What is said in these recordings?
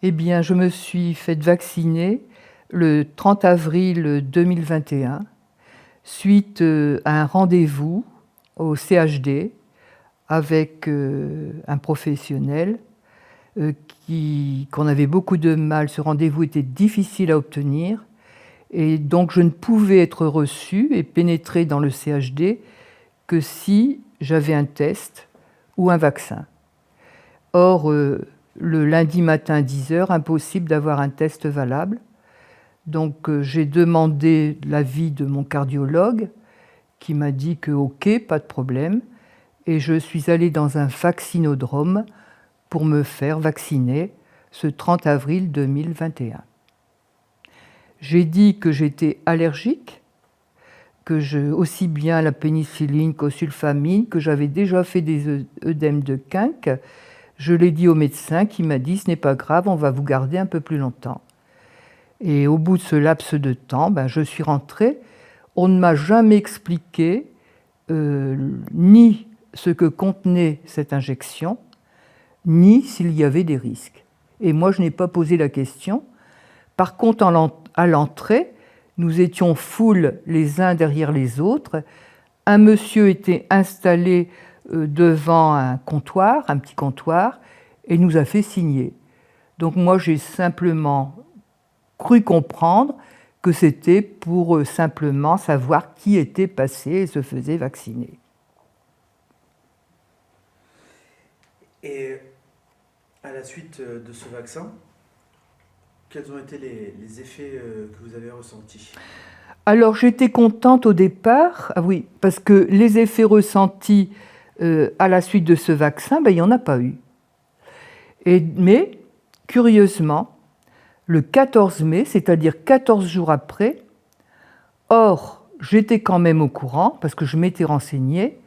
Eh bien, je me suis faite vacciner le 30 avril 2021 suite à un rendez-vous au CHD avec un professionnel qu'on avait beaucoup de mal. Ce rendez-vous était difficile à obtenir et donc je ne pouvais être reçue et pénétrer dans le CHD que si j'avais un test ou un vaccin. Or, le lundi matin à 10h, impossible d'avoir un test valable. Donc j'ai demandé l'avis de mon cardiologue qui m'a dit que ok, pas de problème. Et je suis allée dans un vaccinodrome pour me faire vacciner ce 30 avril 2021. J'ai dit que j'étais allergique, aussi bien à la pénicilline qu'au sulfamine, que j'avais déjà fait des œdèmes de Quinque. Je l'ai dit au médecin qui m'a dit « ce n'est pas grave, on va vous garder un peu plus longtemps ». Et au bout de ce laps de temps, je suis rentrée. On ne m'a jamais expliqué ni ce que contenait cette injection, ni s'il y avait des risques. Et moi, je n'ai pas posé la question. Par contre, à l'entrée, nous étions foule les uns derrière les autres. Un monsieur était installé devant un comptoir, un petit comptoir, et nous a fait signer. Donc moi, j'ai simplement cru comprendre que c'était pour simplement savoir qui était passé et se faisait vacciner. Et à la suite de ce vaccin, quels ont été les effets que vous avez ressentis ? Alors j'étais contente au départ, oui, parce que les effets ressentis à la suite de ce vaccin, il n'y en a pas eu. Mais curieusement, le 14 mai, c'est-à-dire 14 jours après, or, j'étais quand même au courant, parce que je m'étais renseignée,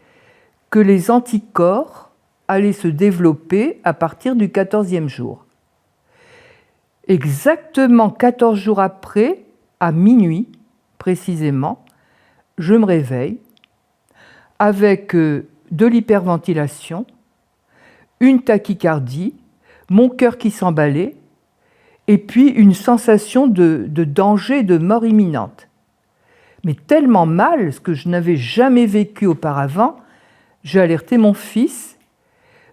que les anticorps allaient se développer à partir du 14e jour. Exactement 14 jours après, à minuit précisément, je me réveille avec de l'hyperventilation, une tachycardie, mon cœur qui s'emballait, et puis une sensation de danger, de mort imminente. Mais tellement mal, ce que je n'avais jamais vécu auparavant, j'ai alerté mon fils.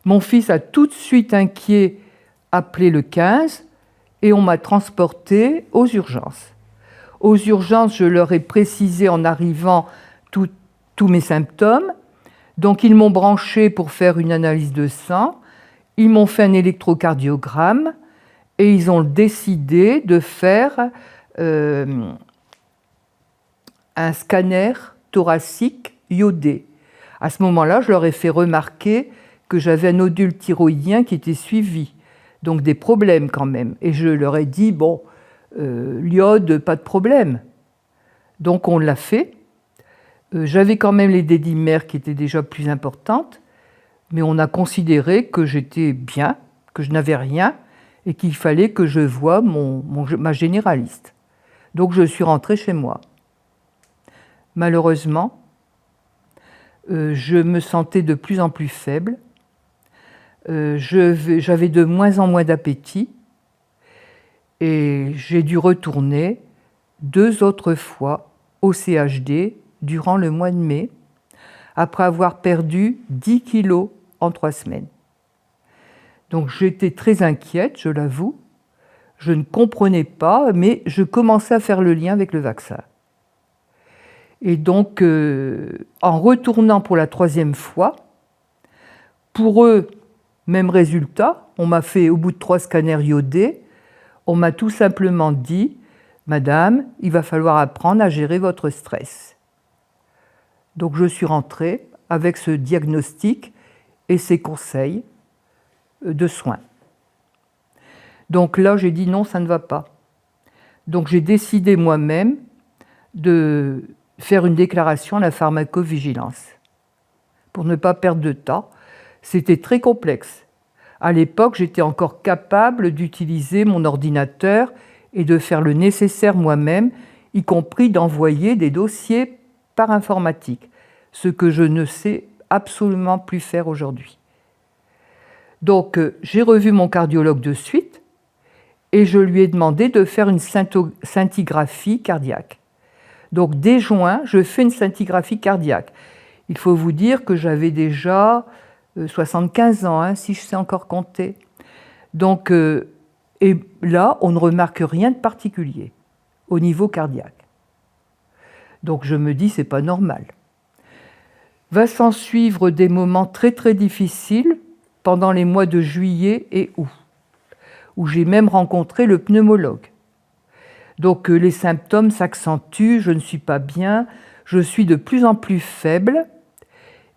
Mon fils a tout de suite inquiet appelé le 15 et on m'a transporté aux urgences. Aux urgences, je leur ai précisé en arrivant tous mes symptômes. Donc ils m'ont branché pour faire une analyse de sang, ils m'ont fait un électrocardiogramme, et ils ont décidé de faire un scanner thoracique iodé. À ce moment-là, je leur ai fait remarquer que j'avais un nodule thyroïdien qui était suivi, donc des problèmes quand même. Et je leur ai dit, bon, l'iode, pas de problème. Donc on l'a fait. J'avais quand même les dédimères qui étaient déjà plus importantes, mais on a considéré que j'étais bien, que je n'avais rien, et qu'il fallait que je voie ma généraliste. Donc je suis rentrée chez moi. Malheureusement, je me sentais de plus en plus faible, j'avais de moins en moins d'appétit, et j'ai dû retourner 2 autres fois au CHD durant le mois de mai, après avoir perdu 10 kilos en 3 semaines. Donc j'étais très inquiète, je l'avoue. Je ne comprenais pas, mais je commençais à faire le lien avec le vaccin. Et donc, en retournant pour la 3e fois, pour eux, même résultat, on m'a fait, au bout de 3 scanners iodés, on m'a tout simplement dit « Madame, il va falloir apprendre à gérer votre stress ». Donc je suis rentrée avec ce diagnostic et ces conseils de soins. Donc là, j'ai dit non, ça ne va pas. Donc j'ai décidé moi-même de faire une déclaration à la pharmacovigilance pour ne pas perdre de temps. C'était très complexe. À l'époque, j'étais encore capable d'utiliser mon ordinateur et de faire le nécessaire moi-même, y compris d'envoyer des dossiers par informatique, ce que je ne sais absolument plus faire aujourd'hui. Donc, j'ai revu mon cardiologue de suite et je lui ai demandé de faire une scintigraphie cardiaque. Donc dès juin, je fais une scintigraphie cardiaque. Il faut vous dire que j'avais déjà 75 ans, si je sais encore compter. Donc, et là, on ne remarque rien de particulier au niveau cardiaque. Donc je me dis, c'est pas normal. Va s'en suivre des moments très très difficiles pendant les mois de juillet et août, où j'ai même rencontré le pneumologue. Donc les symptômes s'accentuent, je ne suis pas bien, je suis de plus en plus faible.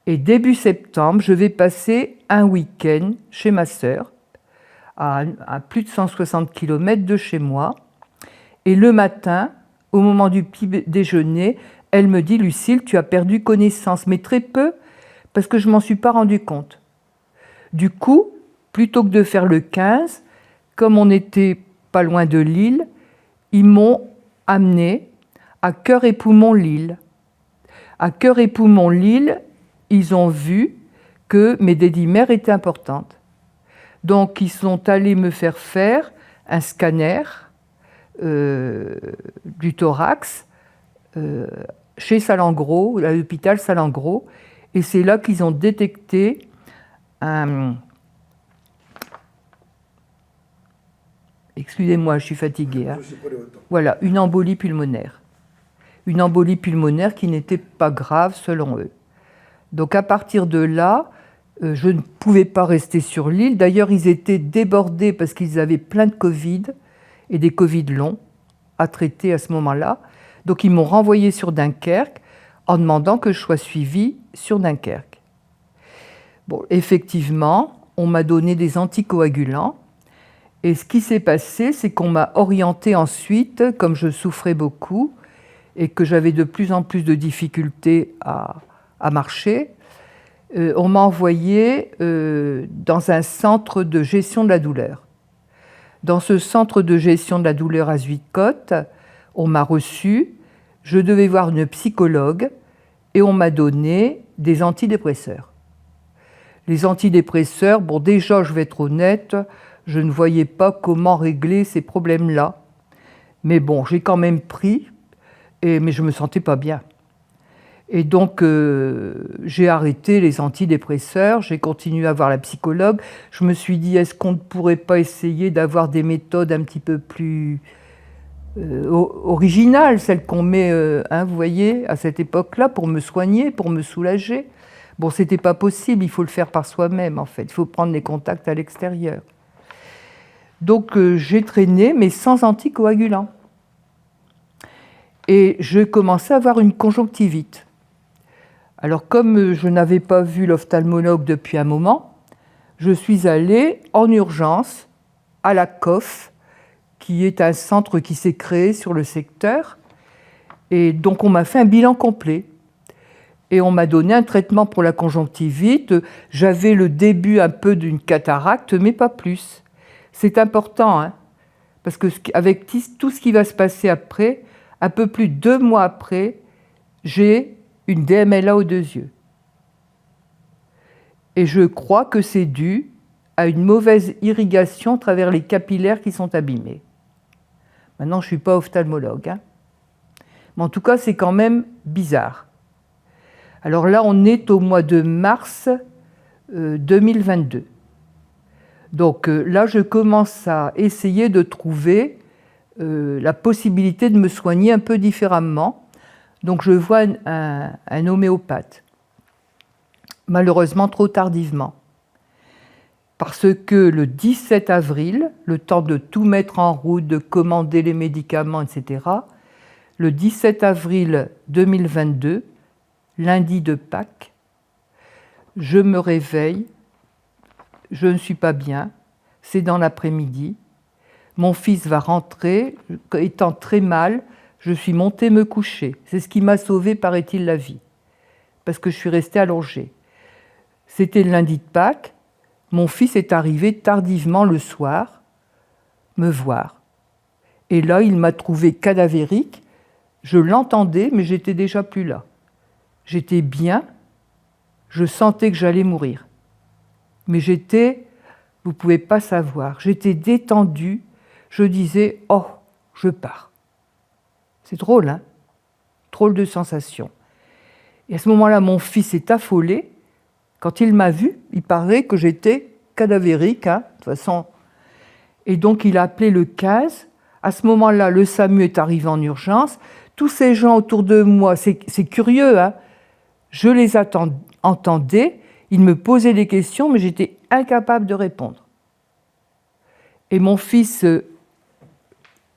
Et début septembre, je vais passer un week-end chez ma sœur, à plus de 160 km de chez moi. Et le matin, au moment du petit déjeuner, elle me dit « Lucille, tu as perdu connaissance, mais très peu, parce que je ne m'en suis pas rendu compte. » Du coup, plutôt que de faire le 15, comme on n'était pas loin de Lille, ils m'ont amené à Cœur et Poumons Lille. À Cœur et Poumons Lille, ils ont vu que mes dédimères étaient importantes. Donc, ils sont allés me faire un scanner du thorax chez Salengro, à l'hôpital Salengro, et c'est là qu'ils ont détecté excusez-moi, je suis fatiguée. Voilà, une embolie pulmonaire. Une embolie pulmonaire qui n'était pas grave selon eux. Donc à partir de là, je ne pouvais pas rester sur l'île. D'ailleurs, ils étaient débordés parce qu'ils avaient plein de Covid et des Covid longs à traiter à ce moment-là. Donc ils m'ont renvoyé sur Dunkerque en demandant que je sois suivie sur Dunkerque. Bon, effectivement, on m'a donné des anticoagulants. Et ce qui s'est passé, c'est qu'on m'a orientée ensuite, comme je souffrais beaucoup et que j'avais de plus en plus de difficultés à marcher, on m'a envoyé dans un centre de gestion de la douleur. Dans ce centre de gestion de la douleur à Zuidcote, on m'a reçu, je devais voir une psychologue et on m'a donné des antidépresseurs. Les antidépresseurs, bon déjà je vais être honnête, je ne voyais pas comment régler ces problèmes-là. Mais bon, j'ai quand même pris, mais je ne me sentais pas bien. Et donc, j'ai arrêté les antidépresseurs, j'ai continué à voir la psychologue. Je me suis dit, est-ce qu'on ne pourrait pas essayer d'avoir des méthodes un petit peu plus originales, celles qu'on met, vous voyez, à cette époque-là, pour me soigner, pour me soulager. Bon, ce n'était pas possible, il faut le faire par soi-même, en fait. Il faut prendre les contacts à l'extérieur. Donc, j'ai traîné, mais sans anticoagulants. Et je commençais à avoir une conjonctivite. Alors, comme je n'avais pas vu l'ophtalmologue depuis un moment, je suis allée en urgence à la COF, qui est un centre qui s'est créé sur le secteur. Et donc, on m'a fait un bilan complet. Et on m'a donné un traitement pour la conjonctivite. J'avais le début un peu d'une cataracte, mais pas plus. C'est important, parce que avec tout ce qui va se passer après, un peu plus de 2 mois après, j'ai une DMLA aux 2 yeux. Et je crois que c'est dû à une mauvaise irrigation à travers les capillaires qui sont abîmés. Maintenant, je ne suis pas ophtalmologue, mais en tout cas, c'est quand même bizarre. Alors là, on est au mois de mars 2022. Donc là, je commence à essayer de trouver la possibilité de me soigner un peu différemment. Donc je vois un homéopathe, malheureusement trop tardivement. Parce que le 17 avril, le temps de tout mettre en route, de commander les médicaments, etc., le 17 avril 2022, lundi de Pâques, je me réveille, je ne suis pas bien, c'est dans l'après-midi, mon fils va rentrer, étant très mal, je suis montée me coucher. C'est ce qui m'a sauvé, paraît-il, la vie, parce que je suis restée allongée. C'était le lundi de Pâques, mon fils est arrivé tardivement le soir me voir. Et là, il m'a trouvé cadavérique, je l'entendais, mais j'étais déjà plus là. J'étais bien, je sentais que j'allais mourir. Mais j'étais, vous ne pouvez pas savoir, j'étais détendue, je disais « Oh, je pars ». C'est drôle, hein? Drôle de sensation. Et à ce moment-là, mon fils est affolé. Quand il m'a vu, il paraît que j'étais cadavérique, hein, de toute façon. Et donc, il a appelé le 15. À ce moment-là, le SAMU est arrivé en urgence. Tous ces gens autour de moi, c'est curieux, hein, je les entendais, ils me posaient des questions, mais j'étais incapable de répondre. Et mon fils,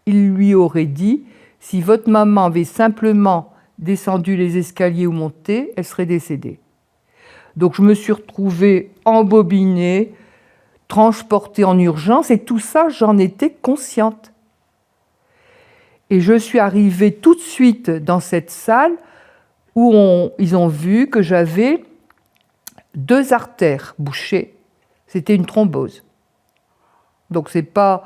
il lui aurait dit, si votre maman avait simplement descendu les escaliers ou monté, elle serait décédée. Donc je me suis retrouvée embobinée, transportée en urgence, et tout ça, j'en étais consciente. Et je suis arrivée tout de suite dans cette salle où ils ont vu que j'avais 2 artères bouchées. C'était une thrombose. Donc c'est pas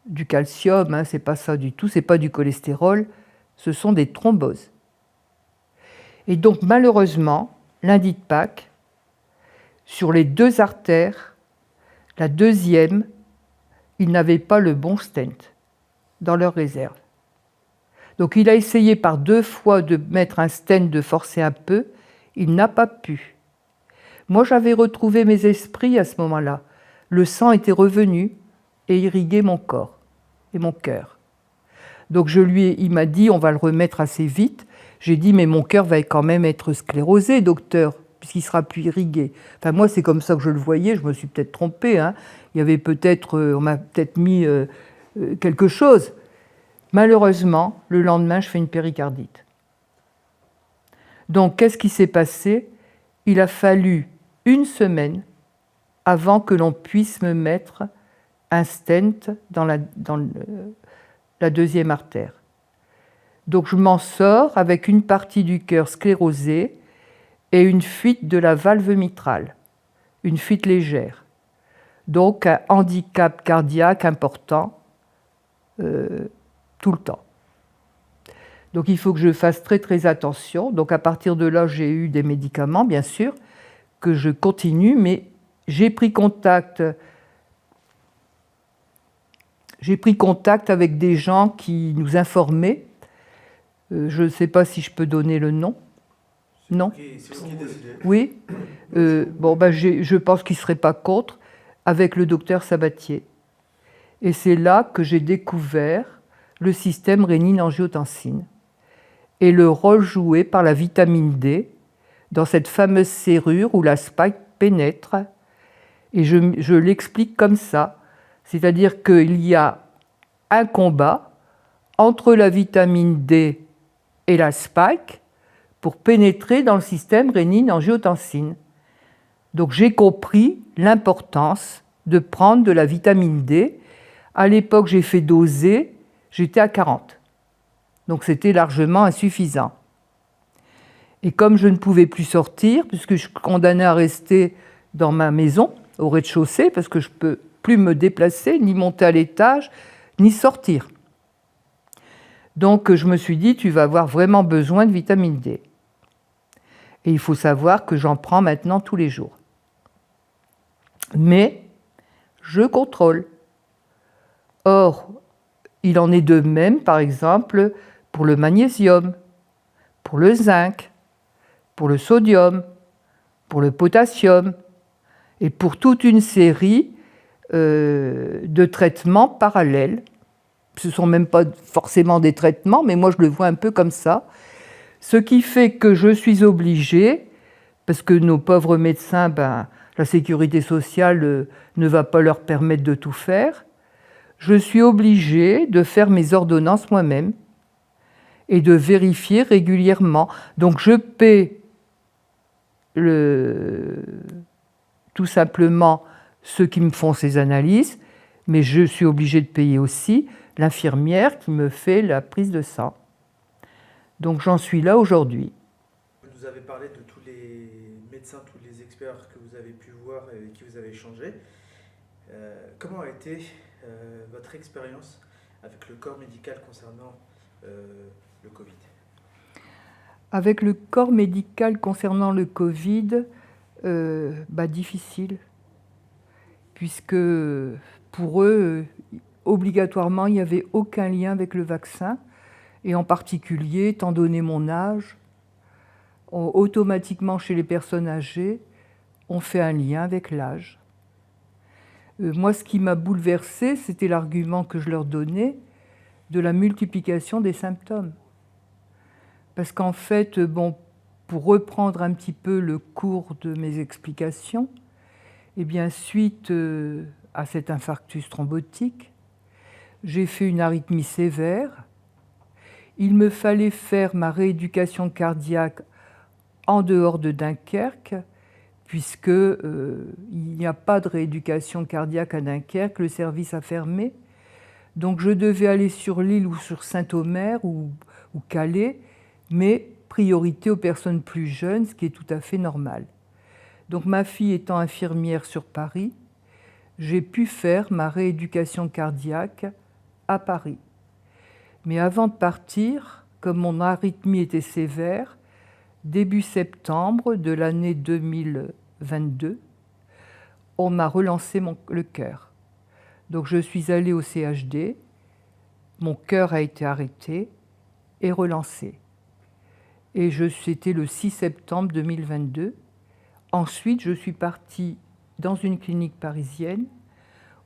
du calcium, hein, c'est pas ça du tout, c'est pas du cholestérol, ce sont des thromboses. Et donc malheureusement, lundi de Pâques, sur les 2 artères, la deuxième, ils n'avaient pas le bon stent dans leur réserve. Donc il a essayé par 2 fois de mettre un stent, de forcer un peu, il n'a pas pu. Moi j'avais retrouvé mes esprits à ce moment-là. Le sang était revenu et irriguait mon corps et mon cœur. Donc il m'a dit on va le remettre assez vite. J'ai dit mais mon cœur va quand même être sclérosé, docteur, puisqu'il ne sera plus irrigué. Enfin moi c'est comme ça que je le voyais, je me suis peut-être trompée, hein. Il y avait peut-être, on m'a peut-être mis quelque chose. Malheureusement, le lendemain, je fais une péricardite. Donc, qu'est-ce qui s'est passé? Il a fallu 1 semaine avant que l'on puisse me mettre un stent dans la deuxième artère. Donc, je m'en sors avec une partie du cœur sclérosée et une fuite de la valve mitrale, une fuite légère. Donc, un handicap cardiaque important tout le temps. Donc il faut que je fasse très très attention. Donc à partir de là, j'ai eu des médicaments, bien sûr, que je continue, mais j'ai pris contact avec des gens qui nous informaient. Je ne sais pas si je peux donner le nom. Non? C'est vous qui décidez. Oui. Je pense qu'il ne serait pas contre, avec le docteur Sabatier. Et c'est là que j'ai découvert le système rénine-angiotensine et le rôle joué par la vitamine D dans cette fameuse serrure où la spike pénètre. Et je l'explique comme ça, c'est-à-dire qu'il y a un combat entre la vitamine D et la spike pour pénétrer dans le système rénine-angiotensine. Donc j'ai compris l'importance de prendre de la vitamine D. À l'époque, j'ai fait doser, j'étais à 40. Donc c'était largement insuffisant. Et comme je ne pouvais plus sortir, puisque je suis condamnée à rester dans ma maison, au rez-de-chaussée, parce que je ne peux plus me déplacer, ni monter à l'étage, ni sortir. Donc je me suis dit, tu vas avoir vraiment besoin de vitamine D. Et il faut savoir que j'en prends maintenant tous les jours. Mais je contrôle. Or, il en est de même, par exemple, pour le magnésium, pour le zinc, pour le sodium, pour le potassium, et pour toute une série de traitements parallèles. Ce ne sont même pas forcément des traitements, mais moi je le vois un peu comme ça. Ce qui fait que je suis obligée, parce que nos pauvres médecins, la sécurité sociale ne va pas leur permettre de tout faire, je suis obligée de faire mes ordonnances moi-même et de vérifier régulièrement. Donc je paie tout simplement ceux qui me font ces analyses, mais je suis obligée de payer aussi l'infirmière qui me fait la prise de sang. Donc j'en suis là aujourd'hui. Vous nous avez parlé de tous les médecins, tous les experts que vous avez pu voir et avec qui vous avez échangé. Comment a été votre expérience avec le corps médical concernant le Covid? Avec le corps médical concernant le Covid, difficile. puisque pour eux, obligatoirement, il n'y avait aucun lien avec le vaccin, et en particulier, étant donné mon âge, automatiquement chez les personnes âgées, on fait un lien avec l'âge. Moi, ce qui m'a bouleversée, c'était l'argument que je leur donnais de la multiplication des symptômes. Parce qu'en fait, bon, pour reprendre un petit peu le cours de mes explications, eh bien, suite à cet infarctus thrombotique, j'ai fait une arythmie sévère. Il me fallait faire ma rééducation cardiaque en dehors de Dunkerque, puisque il n'y a pas de rééducation cardiaque à Dunkerque, le service a fermé. Donc je devais aller sur l'île ou sur Saint-Omer ou Calais, mais priorité aux personnes plus jeunes, ce qui est tout à fait normal. Donc ma fille étant infirmière sur Paris, j'ai pu faire ma rééducation cardiaque à Paris. Mais avant de partir, comme mon arythmie était sévère, début septembre de l'année 2022, on m'a relancé le cœur. Donc je suis allée au CHD, mon cœur a été arrêté et relancé. Et c'était le 6 septembre 2022. Ensuite, je suis partie dans une clinique parisienne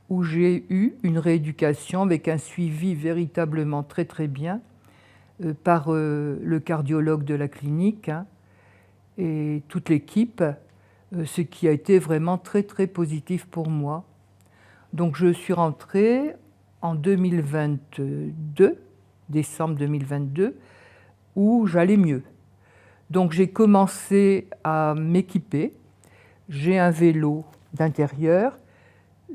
où j'ai eu une rééducation avec un suivi véritablement très très bien par le cardiologue de la clinique et toute l'équipe, ce qui a été vraiment très très positif pour moi. Donc je suis rentrée en 2022, décembre 2022, où j'allais mieux. Donc j'ai commencé à m'équiper. J'ai un vélo d'intérieur.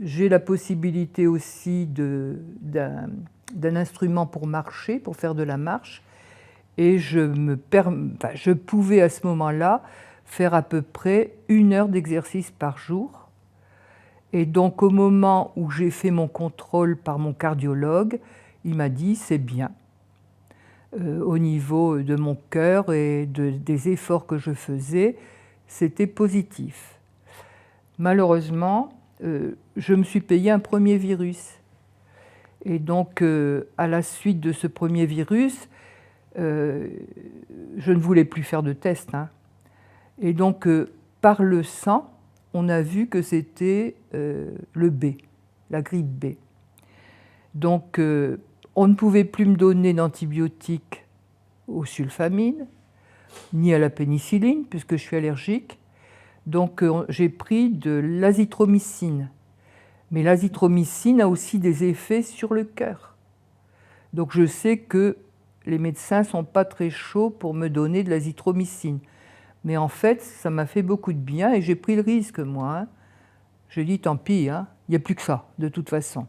J'ai la possibilité aussi d'un instrument pour marcher, pour faire de la marche. Et je pouvais à ce moment-là faire à peu près 1 heure d'exercice par jour. Et donc au moment où j'ai fait mon contrôle par mon cardiologue, il m'a dit c'est bien. Au niveau de mon cœur et des efforts que je faisais, c'était positif. Malheureusement, je me suis payé un premier virus. Et donc, à la suite de ce premier virus, je ne voulais plus faire de tests. Et donc, par le sang, on a vu que c'était le B, la grippe B. Donc, on ne pouvait plus me donner d'antibiotiques aux sulfamines, ni à la pénicilline, puisque je suis allergique. Donc, j'ai pris de l'azithromycine. Mais l'azithromycine a aussi des effets sur le cœur. Donc, je sais que les médecins ne sont pas très chauds pour me donner de l'azithromycine. Mais en fait, ça m'a fait beaucoup de bien et j'ai pris le risque, moi. J'ai dit, tant pis, il n'y a plus que ça, de toute façon.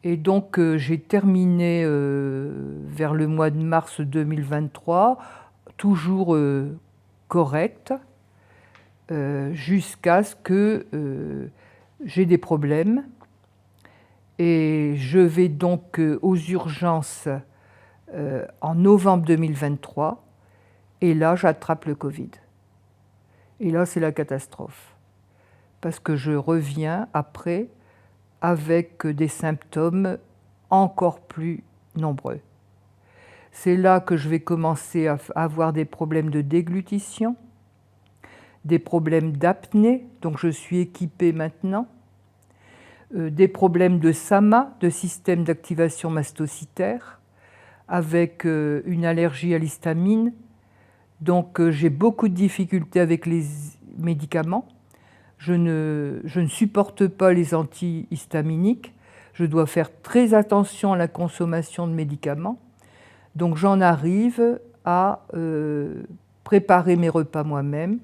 Et donc, j'ai terminé vers le mois de mars 2023, toujours correct, jusqu'à ce que j'ai des problèmes. Et je vais donc aux urgences en novembre 2023. Et là, j'attrape le Covid. Et là, c'est la catastrophe. Parce que je reviens après avec des symptômes encore plus nombreux. C'est là que je vais commencer à avoir des problèmes de déglutition, des problèmes d'apnée, donc je suis équipée maintenant, des problèmes de SAMA, de système d'activation mastocytaire, avec une allergie à l'histamine. Donc j'ai beaucoup de difficultés avec les médicaments. Je ne supporte pas les antihistaminiques. Je dois faire très attention à la consommation de médicaments. Donc j'en arrive à préparer mes repas moi-même,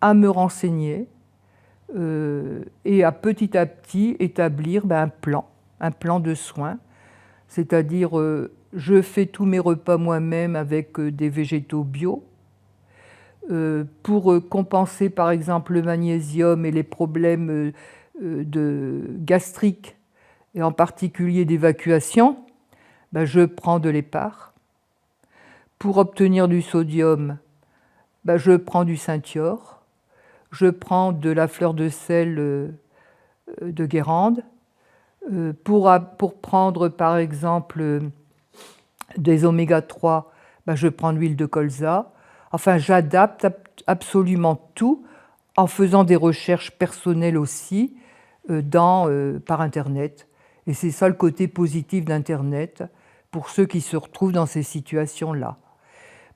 à me renseigner et à petit établir un plan de soins. C'est-à-dire, je fais tous mes repas moi-même avec des végétaux bio. Pour compenser par exemple le magnésium et les problèmes gastriques, et en particulier d'évacuation, je prends de l'épar. Pour obtenir du sodium, je prends du Cyntior. Je prends de la fleur de sel de Guérande. Pour prendre par exemple des oméga 3, je prends l'huile de colza. Enfin, j'adapte absolument tout en faisant des recherches personnelles aussi par Internet. Et c'est ça le côté positif d'Internet pour ceux qui se retrouvent dans ces situations-là.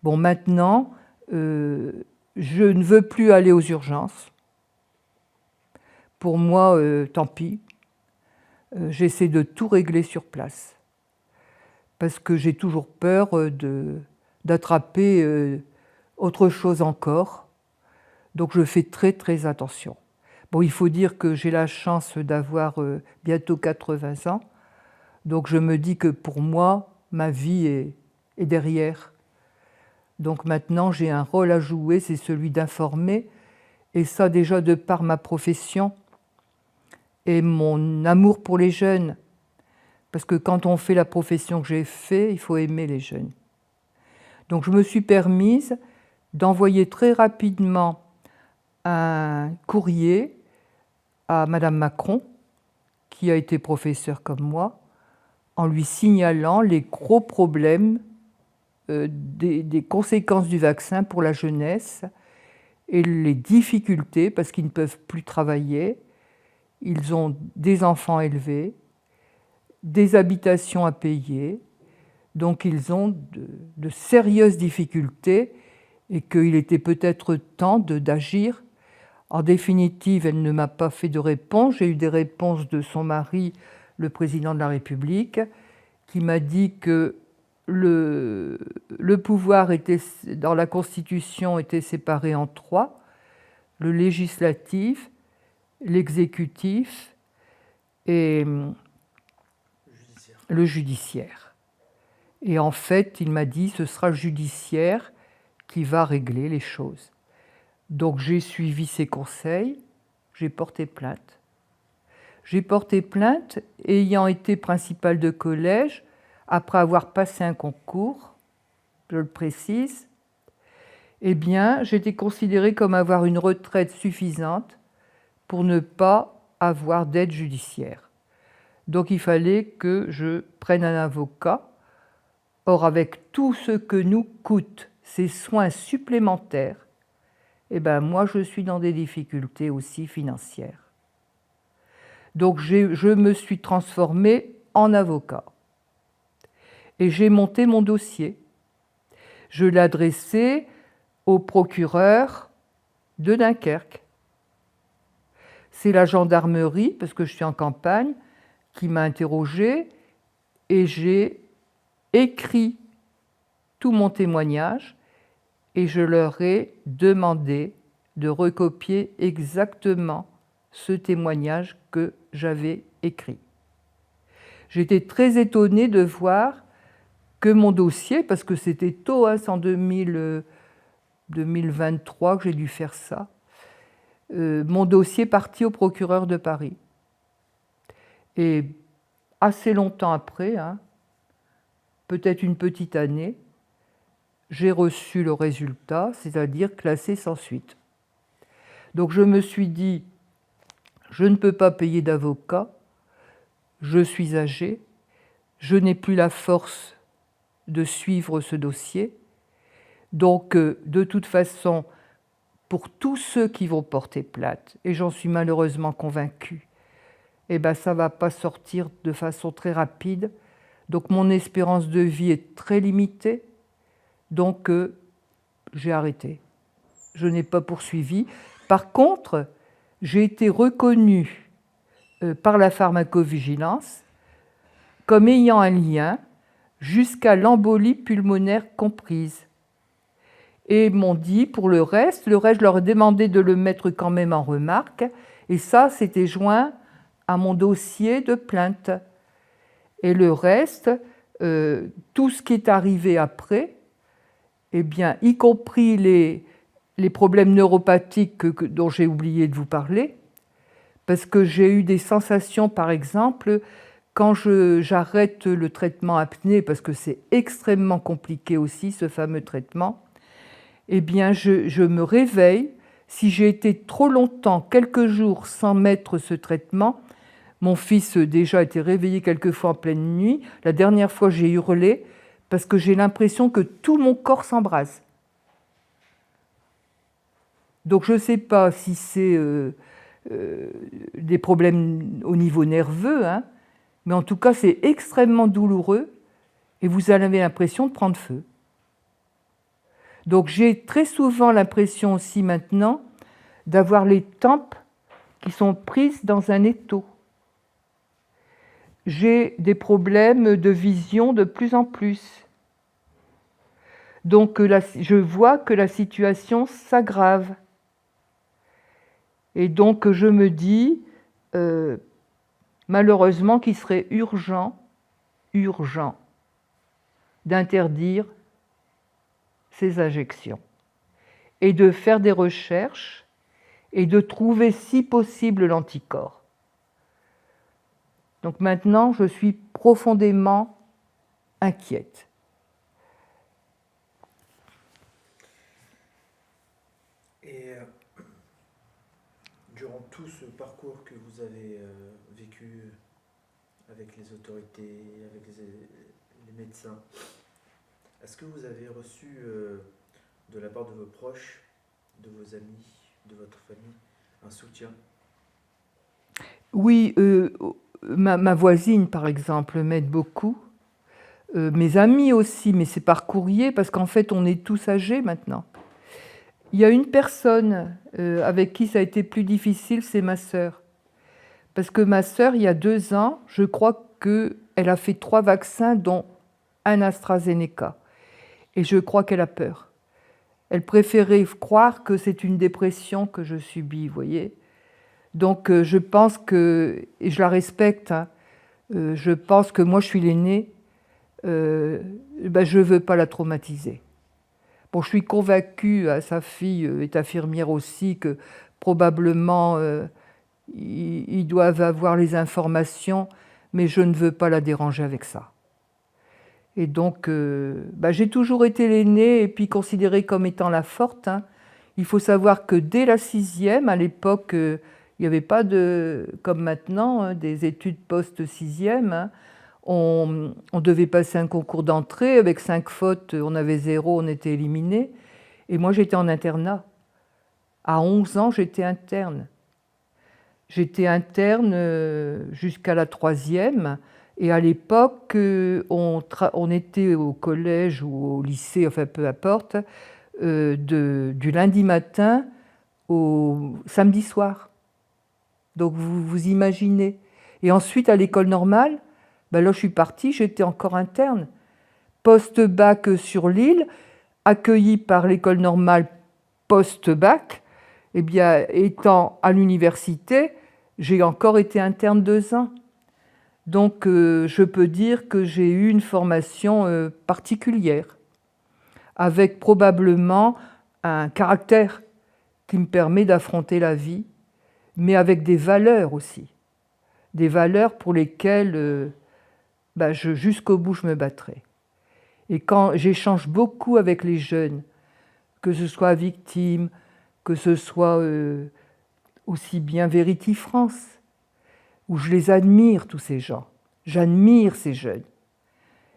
Bon, maintenant, je ne veux plus aller aux urgences. Pour moi, tant pis. J'essaie de tout régler sur place. Parce que j'ai toujours peur d'attraper autre chose encore. Donc je fais très très attention. Bon, il faut dire que j'ai la chance d'avoir bientôt 80 ans. Donc je me dis que pour moi, ma vie est derrière. Donc maintenant, j'ai un rôle à jouer, c'est celui d'informer. Et ça, déjà, de par ma profession et mon amour pour les jeunes. Parce que quand on fait la profession que j'ai faite, il faut aimer les jeunes. Donc je me suis permise d'envoyer très rapidement un courrier à Madame Macron, qui a été professeure comme moi, en lui signalant les gros problèmes des conséquences du vaccin pour la jeunesse et les difficultés, parce qu'ils ne peuvent plus travailler, ils ont des enfants élevés, des habitations à payer, donc ils ont de sérieuses difficultés et qu'il était peut-être temps d'agir. En définitive, elle ne m'a pas fait de réponse. J'ai eu des réponses de son mari, le président de la République, qui m'a dit que le pouvoir était, dans la Constitution était séparé en trois, le législatif, l'exécutif et le judiciaire. Et en fait, il m'a dit ce sera le judiciaire qui va régler les choses. Donc j'ai suivi ses conseils, j'ai porté plainte. J'ai porté plainte ayant été principale de collège après avoir passé un concours, je le précise. Eh bien, j'étais considérée comme avoir une retraite suffisante pour ne pas avoir d'aide judiciaire. Donc il fallait que je prenne un avocat. Or, avec tout ce que nous coûtent ces soins supplémentaires, moi, je suis dans des difficultés aussi financières. Donc, je me suis transformée en avocat. Et j'ai monté mon dossier. Je l'ai adressé au procureur de Dunkerque. C'est la gendarmerie, parce que je suis en campagne, qui m'a interrogée et j'ai écrit tout mon témoignage et je leur ai demandé de recopier exactement ce témoignage que j'avais écrit. J'étais très étonnée de voir que mon dossier, parce que c'était tôt, c'est en 2023 que j'ai dû faire ça, mon dossier partit au procureur de Paris. Et assez longtemps après, peut-être une petite année, j'ai reçu le résultat, c'est-à-dire classé sans suite. Donc je me suis dit, je ne peux pas payer d'avocat, je suis âgée, je n'ai plus la force de suivre ce dossier. Donc de toute façon, pour tous ceux qui vont porter plainte, et j'en suis malheureusement convaincue, ça ne va pas sortir de façon très rapide. Donc mon espérance de vie est très limitée. Donc j'ai arrêté. Je n'ai pas poursuivi. Par contre, j'ai été reconnue par la pharmacovigilance comme ayant un lien jusqu'à l'embolie pulmonaire comprise. Et ils m'ont dit pour le reste, je leur ai demandé de le mettre quand même en remarque. Et ça, c'était joint à mon dossier de plainte. Et le reste, tout ce qui est arrivé après, y compris les problèmes neuropathiques dont j'ai oublié de vous parler, parce que j'ai eu des sensations, par exemple, quand j'arrête le traitement apnée, parce que c'est extrêmement compliqué aussi, ce fameux traitement, je me réveille, si j'ai été trop longtemps, quelques jours, sans mettre ce traitement, mon fils déjà était réveillé quelques fois en pleine nuit. La dernière fois, j'ai hurlé parce que j'ai l'impression que tout mon corps s'embrase. Donc je ne sais pas si c'est des problèmes au niveau nerveux, hein, mais en tout cas, c'est extrêmement douloureux et vous avez l'impression de prendre feu. Donc j'ai très souvent l'impression aussi maintenant d'avoir les tempes qui sont prises dans un étau. J'ai des problèmes de vision de plus en plus. Donc je vois que la situation s'aggrave. Et donc je me dis, malheureusement, qu'il serait urgent d'interdire ces injections et de faire des recherches et de trouver si possible l'anticorps. Donc maintenant, je suis profondément inquiète. Et durant tout ce parcours que vous avez vécu avec les autorités, avec les médecins, est-ce que vous avez reçu de la part de vos proches, de vos amis, de votre famille, un soutien? Oui, ma voisine, par exemple, m'aide beaucoup. Mes amis aussi, mais c'est par courrier, parce qu'en fait, on est tous âgés maintenant. Il y a une personne avec qui ça a été plus difficile, c'est ma sœur. Parce que ma sœur, il y a 2 ans, je crois qu'elle a fait 3 vaccins, dont un AstraZeneca. Et je crois qu'elle a peur. Elle préférait croire que c'est une dépression que je subis, vous voyez. Donc je pense que, et je la respecte, hein, je pense que moi je suis l'aînée, je ne veux pas la traumatiser. Bon, je suis convaincue, sa fille est infirmière aussi, que probablement ils doivent avoir les informations, mais je ne veux pas la déranger avec ça. Et donc, j'ai toujours été l'aînée et puis considérée comme étant la forte, hein. Il faut savoir que dès la 6e, à l'époque, il n'y avait pas comme maintenant, hein, des études post-6e. Hein. On devait passer un concours d'entrée. Avec 5 fautes, on avait 0, on était éliminé. Et moi, j'étais en internat. À 11 ans, j'étais interne. J'étais interne jusqu'à la 3e. Et à l'époque, on était au collège ou au lycée, enfin peu importe, du lundi matin au samedi soir. Donc vous imaginez. Et ensuite, à l'école normale, là je suis partie, j'étais encore interne. Post-bac sur Lille, accueillie par l'école normale post-bac, eh bien, étant à l'université, j'ai encore été interne 2 ans. Donc, je peux dire que j'ai eu une formation particulière, avec probablement un caractère qui me permet d'affronter la vie, mais avec des valeurs aussi. Des valeurs pour lesquelles, jusqu'au bout, je me battrai. Et quand j'échange beaucoup avec les jeunes, que ce soit Victime, que ce soit aussi bien Vérité France, où je les admire, tous ces gens. J'admire ces jeunes.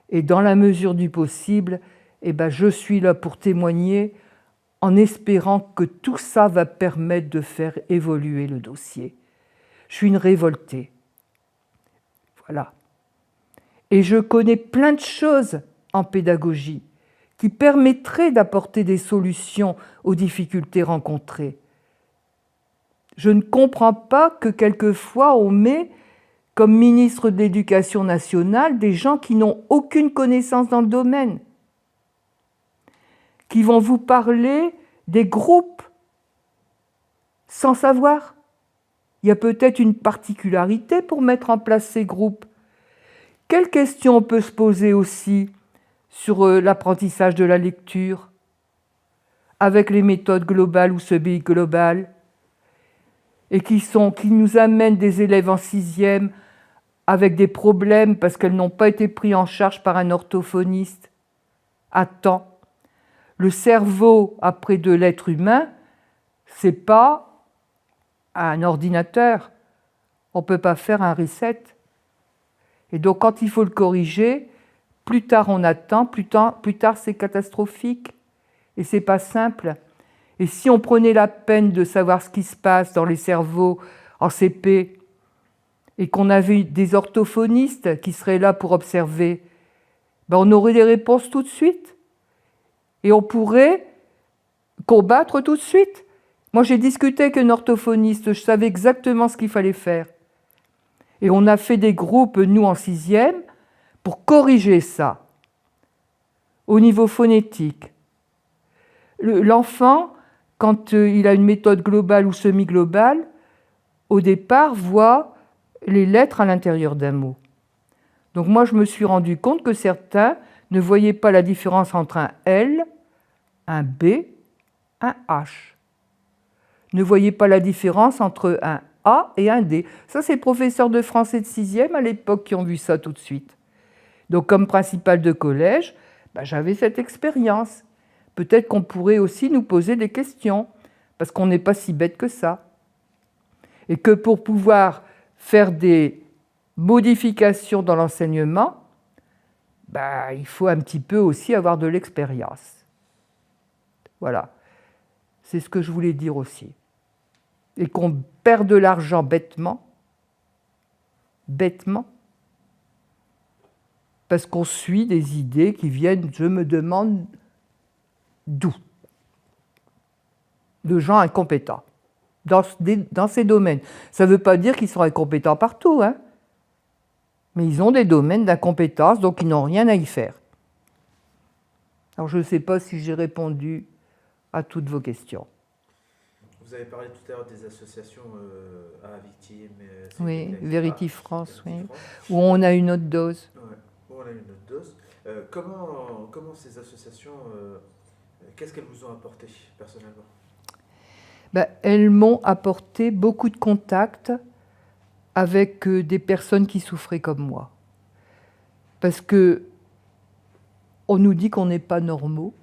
Et dans la mesure du possible, je suis là pour témoigner en espérant que tout ça va permettre de faire évoluer le dossier. Je suis une révoltée. Voilà. Et je connais plein de choses en pédagogie qui permettraient d'apporter des solutions aux difficultés rencontrées. Je ne comprends pas que quelquefois on met comme ministre de l'Éducation nationale des gens qui n'ont aucune connaissance dans le domaine, qui vont vous parler des groupes sans savoir. Il y a peut-être une particularité pour mettre en place ces groupes. Quelle question on peut se poser aussi sur l'apprentissage de la lecture avec les méthodes globales ou semi-globales et qui nous amènent des élèves en 6e avec des problèmes parce qu'elles n'ont pas été prises en charge par un orthophoniste à temps. Le cerveau, après de l'être humain, c'est pas un ordinateur. On ne peut pas faire un reset. Et donc, quand il faut le corriger, plus tard on attend, plus tard c'est catastrophique. Et c'est pas simple. Et si on prenait la peine de savoir ce qui se passe dans les cerveaux en CP, et qu'on avait des orthophonistes qui seraient là pour observer, ben on aurait des réponses tout de suite. Et on pourrait combattre tout de suite. Moi, j'ai discuté avec un orthophoniste, je savais exactement ce qu'il fallait faire. Et on a fait des groupes, nous, en 6e, pour corriger ça, au niveau phonétique. L'enfant, quand il a une méthode globale ou semi-globale, au départ, voit les lettres à l'intérieur d'un mot. Donc moi, je me suis rendu compte que certains ne voyaient pas la différence entre un L, un B, un H. Ne voyaient pas la différence entre un A et un D. Ça, c'est les professeurs de français de 6e à l'époque qui ont vu ça tout de suite. Donc comme principal de collège, j'avais cette expérience. Peut-être qu'on pourrait aussi nous poser des questions, parce qu'on n'est pas si bête que ça. Et que pour pouvoir faire des modifications dans l'enseignement, il faut un petit peu aussi avoir de l'expérience. Voilà. C'est ce que je voulais dire aussi. Et qu'on perd de l'argent bêtement, parce qu'on suit des idées qui viennent, je me demande d'où, de gens incompétents dans ces domaines. Ça ne veut pas dire qu'ils sont incompétents partout, hein, mais ils ont des domaines d'incompétence, donc ils n'ont rien à y faire. Alors je ne sais pas si j'ai répondu à toutes vos questions. Vous avez parlé tout à l'heure des associations à victimes. Oui, Vérité France, oui. Où on a une autre dose. Ouais, où on a une autre dose. Comment ces associations, qu'est-ce qu'elles vous ont apporté personnellement ? Elles m'ont apporté beaucoup de contacts avec des personnes qui souffraient comme moi. Parce que on nous dit qu'on n'est pas normaux,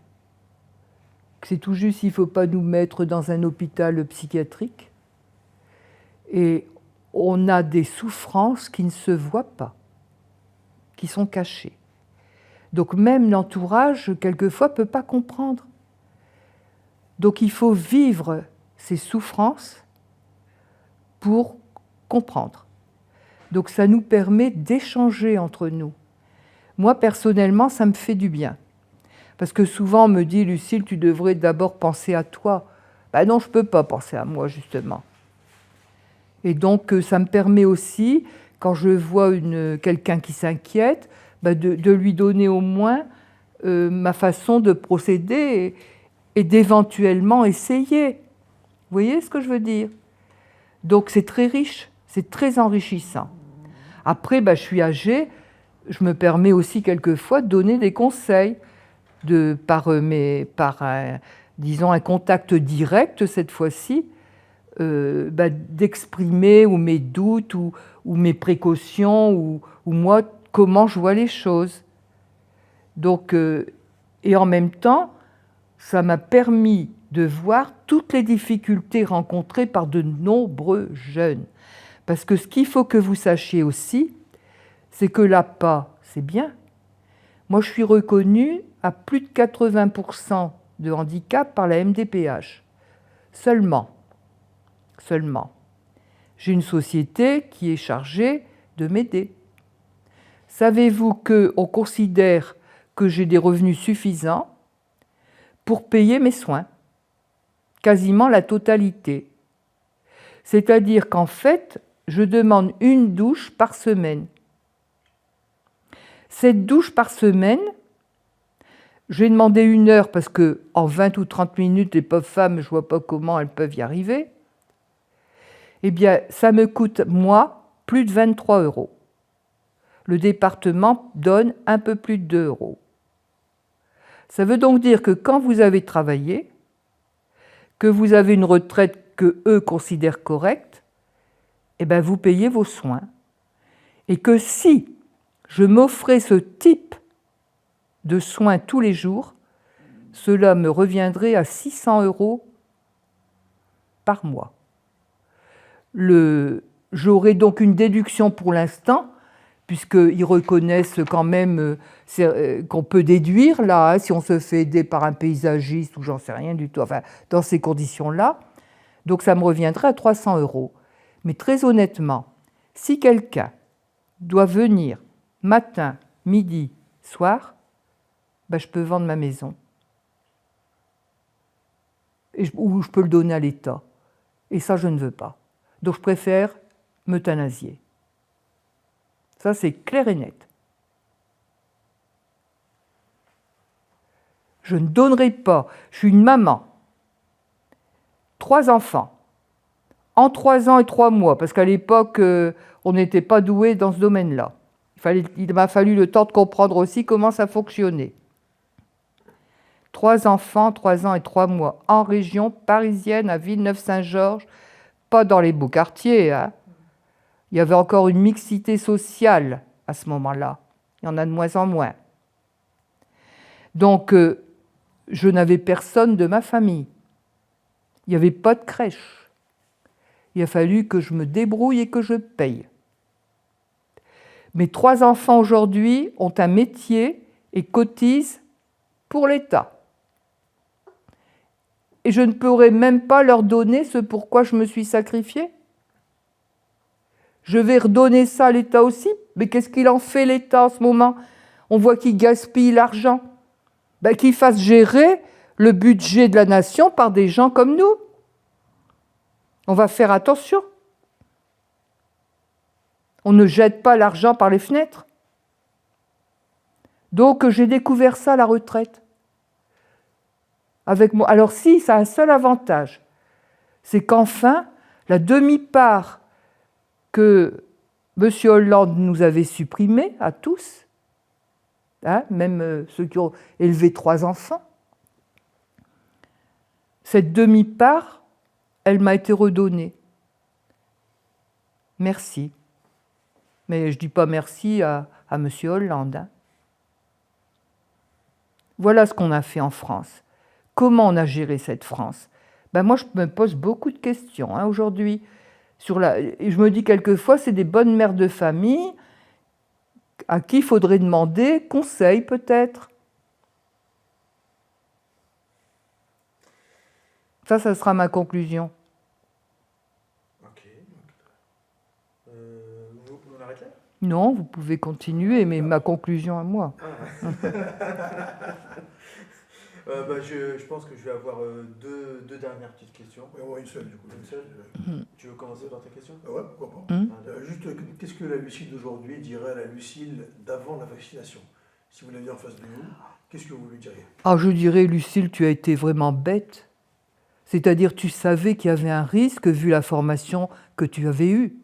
que c'est tout juste, il ne faut pas nous mettre dans un hôpital psychiatrique. Et on a des souffrances qui ne se voient pas, qui sont cachées. Donc même l'entourage, quelquefois, ne peut pas comprendre. Donc il faut vivre ces souffrances pour comprendre. Donc ça nous permet d'échanger entre nous. Moi, personnellement, ça me fait du bien. Parce que souvent, on me dit, Lucille, tu devrais d'abord penser à toi. Non, je ne peux pas penser à moi, justement. Et donc, ça me permet aussi, quand je vois quelqu'un qui s'inquiète, de lui donner au moins ma façon de procéder et d'éventuellement essayer. Vous voyez ce que je veux dire ? Donc c'est très riche, c'est très enrichissant. Après, je suis âgée, je me permets aussi quelquefois de donner des conseils par disons un contact direct cette fois-ci, d'exprimer ou mes doutes ou mes précautions ou moi comment je vois les choses. Donc, et en même temps, ça m'a permis de voir toutes les difficultés rencontrées par de nombreux jeunes. Parce que ce qu'il faut que vous sachiez aussi, c'est que l'APA, c'est bien. Moi, je suis reconnue à plus de 80% de handicap par la MDPH. Seulement. J'ai une société qui est chargée de m'aider. Savez-vous qu'on considère que j'ai des revenus suffisants pour payer mes soins, quasiment la totalité. C'est-à-dire qu'en fait, je demande une douche par semaine. Cette douche par semaine, j'ai demandé 1 heure parce qu'en 20 ou 30 minutes, les pauvres femmes, je ne vois pas comment elles peuvent y arriver. Eh bien, ça me coûte, moi, plus de 23 €. Le département donne un peu plus de 2 €. Ça veut donc dire que quand vous avez travaillé, que vous avez une retraite que eux considèrent correcte, eh bien vous payez vos soins. Et que si je m'offrais ce type de soins tous les jours, cela me reviendrait à 600 € par mois. J'aurai donc une déduction pour l'instant, puisqu'ils reconnaissent quand même qu'on peut déduire, là, hein, si on se fait aider par un paysagiste ou j'en sais rien du tout, enfin, dans ces conditions-là. Donc ça me reviendrait à 300 €. Mais très honnêtement, si quelqu'un doit venir matin, midi, soir, ben je peux vendre ma maison. Ou je peux le donner à l'État. Et ça, je ne veux pas. Donc je préfère m'euthanasier. Ça, c'est clair et net. Je ne donnerai pas. Je suis une maman. 3 enfants. En 3 ans et 3 mois, parce qu'à l'époque, on n'était pas doué dans ce domaine-là. Il m'a fallu le temps de comprendre aussi comment ça fonctionnait. 3 enfants, 3 ans et 3 mois, en région parisienne, à Villeneuve-Saint-Georges, pas dans les beaux quartiers, hein. Il y avait encore une mixité sociale à ce moment-là. Il y en a de moins en moins. Donc, je n'avais personne de ma famille. Il n'y avait pas de crèche. Il a fallu que je me débrouille et que je paye. Mes 3 enfants aujourd'hui ont un métier et cotisent pour l'État. Et je ne pourrais même pas leur donner ce pourquoi je me suis sacrifiée. Je vais redonner ça à l'État aussi. Mais qu'est-ce qu'il en fait l'État en ce moment? On voit qu'il gaspille l'argent. Ben, qu'il fasse gérer le budget de la nation par des gens comme nous. On va faire attention. On ne jette pas l'argent par les fenêtres. Donc j'ai découvert ça à la retraite. Avec moi. Alors si, ça a un seul avantage. C'est qu'enfin, la demi-part que M. Hollande nous avait supprimée à tous, hein, même ceux qui ont élevé 3 enfants, cette demi-part, elle m'a été redonnée. Merci. Mais je ne dis pas merci à M. Hollande. Hein. Voilà ce qu'on a fait en France. Comment on a géré cette France? Ben moi, je me pose beaucoup de questions hein, aujourd'hui. Je me dis quelquefois, c'est des bonnes mères de famille à qui il faudrait demander conseil peut-être. Ça sera ma conclusion. Ok. On arrête là? Non, vous pouvez continuer, mais ma conclusion à moi. Je pense que je vais avoir deux dernières petites questions. Oui, moi une seule du coup. Une seule. Tu veux commencer par ta question? Ouais, pourquoi pas. Juste, qu'est-ce que la Lucille d'aujourd'hui dirait à la Lucille d'avant la vaccination? Si vous l'aviez en face de vous, qu'est-ce que vous lui diriez? Ah, je dirais, Lucille, tu as été vraiment bête. C'est-à-dire, tu savais qu'il y avait un risque vu la formation que tu avais eue,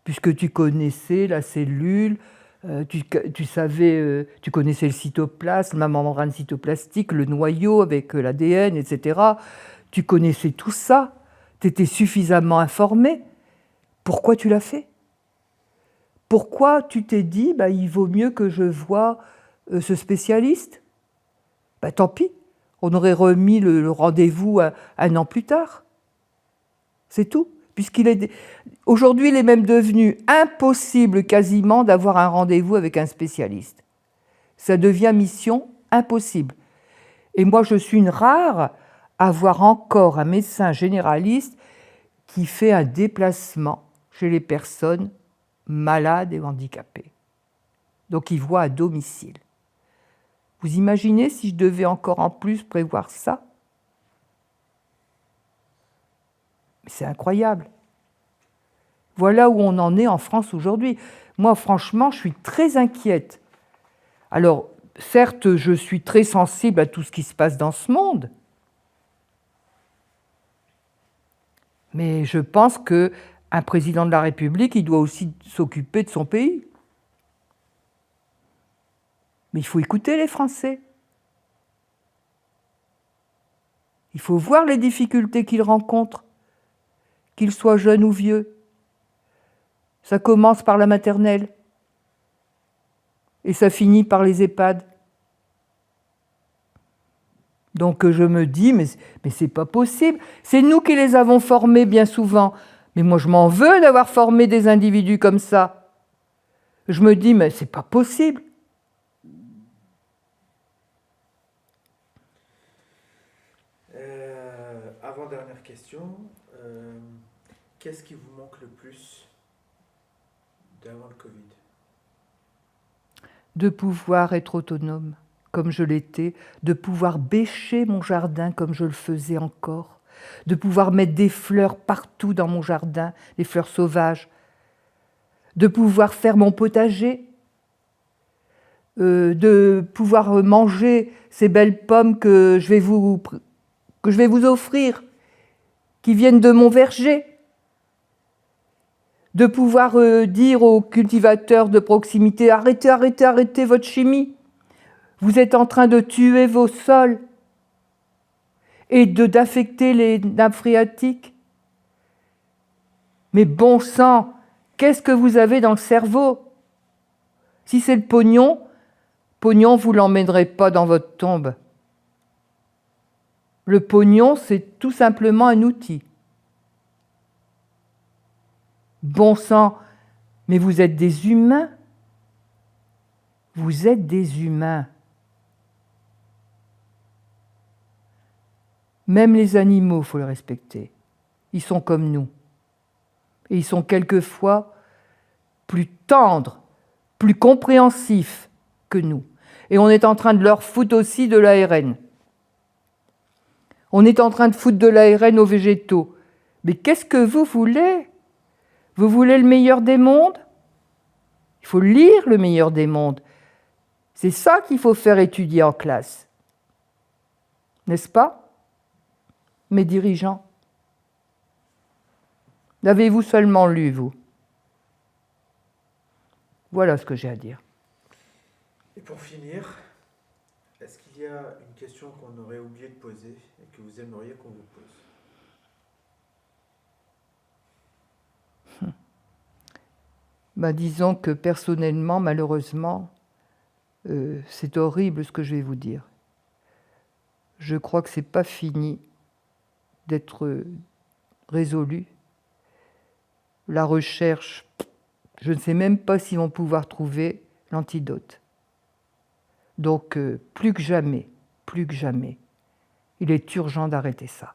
puisque tu connaissais la cellule, tu savais, tu connaissais le cytoplasme, la membrane cytoplastique, le noyau avec l'ADN, etc. Tu connaissais tout ça. Tu étais suffisamment informé. Pourquoi tu l'as fait? Pourquoi tu t'es dit, il vaut mieux que je voie ce spécialiste? Tant pis, on aurait remis le rendez-vous 1 an plus tard. C'est tout. Aujourd'hui, il est même devenu impossible quasiment d'avoir un rendez-vous avec un spécialiste. Ça devient mission impossible. Et moi, je suis une rare à voir encore un médecin généraliste qui fait un déplacement chez les personnes malades et handicapées. Donc, il voit à domicile. Vous imaginez si je devais encore en plus prévoir ça? C'est incroyable. Voilà où on en est en France aujourd'hui. Moi, franchement, je suis très inquiète. Alors, certes, je suis très sensible à tout ce qui se passe dans ce monde, mais je pense qu'un président de la République, il doit aussi s'occuper de son pays. Mais il faut écouter les Français. Il faut voir les difficultés qu'ils rencontrent, qu'ils soient jeunes ou vieux. Ça commence par la maternelle et ça finit par les EHPAD. Donc je me dis, mais c'est pas possible. C'est nous qui les avons formés bien souvent. Mais moi je m'en veux d'avoir formé des individus comme ça. Je me dis, mais c'est pas possible. Avant-dernière question. Qu'est-ce qui vous manque le plus d'avant le Covid? De pouvoir être autonome, comme je l'étais, de pouvoir bêcher mon jardin comme je le faisais encore, de pouvoir mettre des fleurs partout dans mon jardin, des fleurs sauvages, de pouvoir faire mon potager, de pouvoir manger ces belles pommes que je vais vous offrir, qui viennent de mon verger, de pouvoir dire aux cultivateurs de proximité « Arrêtez, arrêtez, arrêtez votre chimie, vous êtes en train de tuer vos sols » et d'affecter les nappes phréatiques. Mais bon sang, qu'est-ce que vous avez dans le cerveau? Si c'est le pognon, vous ne l'emmènerez pas dans votre tombe. Le pognon, c'est tout simplement un outil. Bon sang, mais vous êtes des humains. Vous êtes des humains. Même les animaux, il faut les respecter. Ils sont comme nous. Et ils sont quelquefois plus tendres, plus compréhensifs que nous. Et on est en train de leur foutre aussi de l'ARN. On est en train de foutre de l'ARN aux végétaux. Mais qu'est-ce que vous voulez? Vous voulez le meilleur des mondes? Il faut lire le meilleur des mondes. C'est ça qu'il faut faire étudier en classe. N'est-ce pas, mes dirigeants? L'avez-vous seulement lu, vous? Voilà ce que j'ai à dire. Et pour finir, est-ce qu'il y a une question qu'on aurait oublié de poser et que vous aimeriez qu'on vous pose? Disons que personnellement, malheureusement, c'est horrible ce que je vais vous dire. Je crois que ce n'est pas fini d'être résolu. La recherche, je ne sais même pas s'ils vont pouvoir trouver l'antidote. Donc, plus que jamais, il est urgent d'arrêter ça.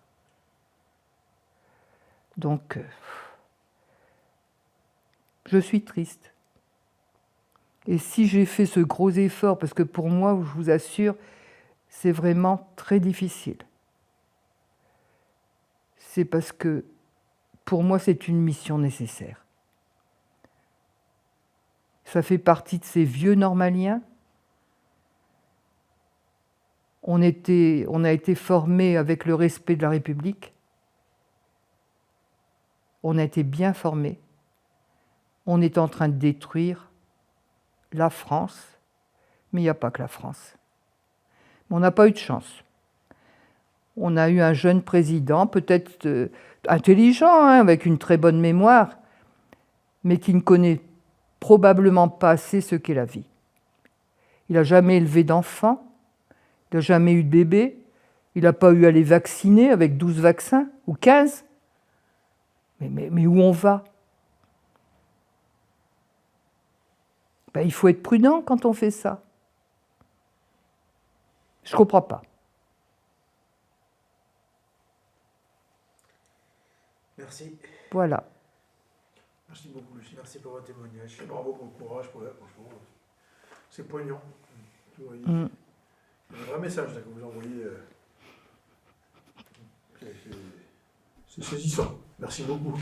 Donc, je suis triste. Et si j'ai fait ce gros effort, parce que pour moi, je vous assure, c'est vraiment très difficile. C'est parce que, pour moi, c'est une mission nécessaire. Ça fait partie de ces vieux normaliens. On a été formés avec le respect de la République. On a été bien formés. On est en train de détruire la France, mais il n'y a pas que la France. On n'a pas eu de chance. On a eu un jeune président, peut-être intelligent, avec une très bonne mémoire, mais qui ne connaît probablement pas assez ce qu'est la vie. Il n'a jamais élevé d'enfant, il n'a jamais eu de bébé, il n'a pas eu à les vacciner avec 12 vaccins, ou 15. Mais où on va? Il faut être prudent quand on fait ça. Je ne comprends pas. Merci. Voilà. Merci beaucoup, Lucie. Merci pour votre témoignage. Et bravo pour le courage, franchement. C'est poignant. Vous voyez. Un vrai message là, que vous envoyez. C'est saisissant. Merci beaucoup.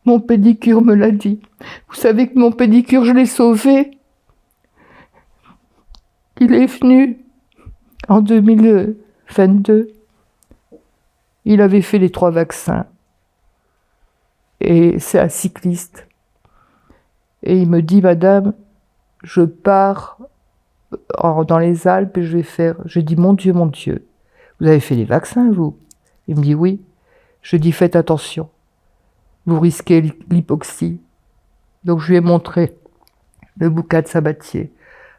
Mon pédicure me l'a dit. Vous savez que mon pédicure, je l'ai sauvé. Il est venu en 2022. Il avait fait les 3 vaccins. Et c'est un cycliste. Et il me dit, madame, je pars dans les Alpes et je vais faire... Je dis, mon Dieu, vous avez fait les vaccins, vous? Il me dit, oui. Je dis, faites attention. Vous risquez l'hypoxie. Donc je lui ai montré le bouquin de Sabatier.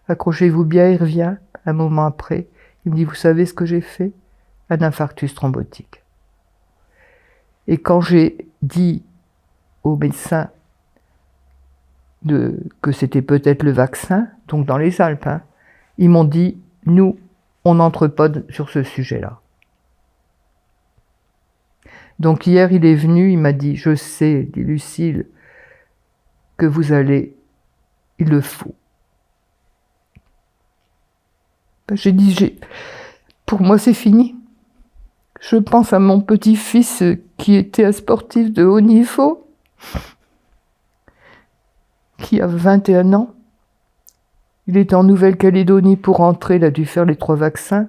Accrochez-vous bien, il revient un moment après. Il me dit, vous savez ce que j'ai fait? Un infarctus thrombotique. Et quand j'ai dit au médecin que c'était peut-être le vaccin, donc dans les Alpes, hein, ils m'ont dit, nous, on n'entre pas sur ce sujet-là. Donc hier, il est venu, il m'a dit, je sais, dit Lucille, que vous allez, il le faut. Ben, j'ai dit, pour moi, c'est fini. Je pense à mon petit-fils qui était un sportif de haut niveau, qui a 21 ans. Il est en Nouvelle-Calédonie pour rentrer, il a dû faire les 3 vaccins.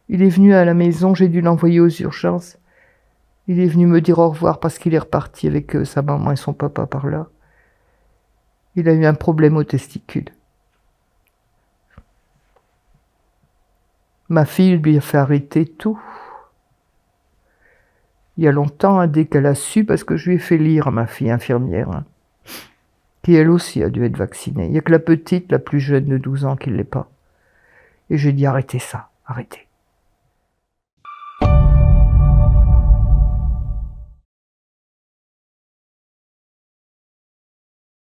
Il est venu à la maison, j'ai dû l'envoyer aux urgences. Il est venu me dire au revoir parce qu'il est reparti avec sa maman et son papa par là. Il a eu un problème aux testicules. Ma fille lui a fait arrêter tout. Il y a longtemps, hein, dès qu'elle a su, parce que je lui ai fait lire à ma fille infirmière, hein, qui elle aussi a dû être vaccinée. Il n'y a que la petite, la plus jeune de 12 ans, qui ne l'est pas. Et j'ai dit, arrêtez ça, arrêtez.